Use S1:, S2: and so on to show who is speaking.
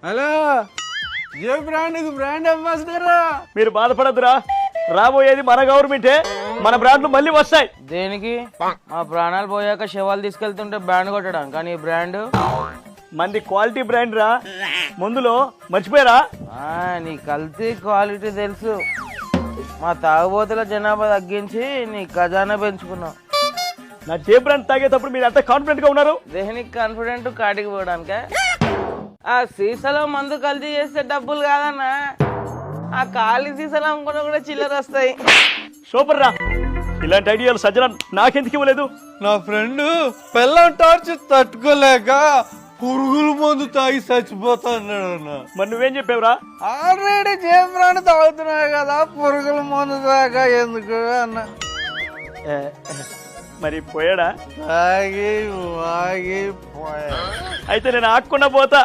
S1: Hello ఏ brand ambassador?
S2: మీరు బాధపడద్దురా, రాబోయేది మన గవర్నమెంటే, మన బ్రాండ్లు మళ్ళీ వస్తాయి.
S3: దేనికి? మా ప్రాణాలు పోయాక శవాలు తీసుకెళ్తుంటే బ్రాండ్ కొట్టడం, కానీ ఈ బ్రాండ్
S2: మంది క్వాలిటీ బ్రాండ్ రా. మందులో మర్చిపోయారా?
S3: నీ కల్తీ క్వాలిటీ తెలుసు. మా తాగుబోతుల జనాభా తగ్గించి నీ ఖజానా పెంచుకున్నావు.
S2: నా జే బ్రాండ్ తాగేటప్పుడు మీరు ఎంత కాన్ఫిడెంట్ గా ఉన్నారు.
S3: దేనికి కాన్ఫిడెంట్? కాటికి పోవడానికే. ఆ సీసాలో మందు కల్తీ చేస్తే డబ్బులు కాదన్నా, ఆ ఖాళీ సీసాలు అమ్ముకున్నా కూడా చిల్లర వస్తాయి.
S2: సూపర్ రా, ఇలాంటి ఐడియాలు సజ్జన నాకెందుకు ఇవ్వలేదు?
S1: నా ఫ్రెండ్ పెళ్ళం టార్చర్ తట్టుకోలేక పురుగుల మందు తాగి చచ్చిపోతాడు అన్న.
S2: మరి నువ్వేం చెప్పావురా?
S1: ఆల్రెడీ జే బ్రాండ్ తాగుతున్నాయి కదా, పురుగుల మందు తాగా ఎందుకు అన్న.
S2: మరి పోయాడా?
S1: తాగి పోయా.
S2: అయితే నేను ఆకుండా పోతా.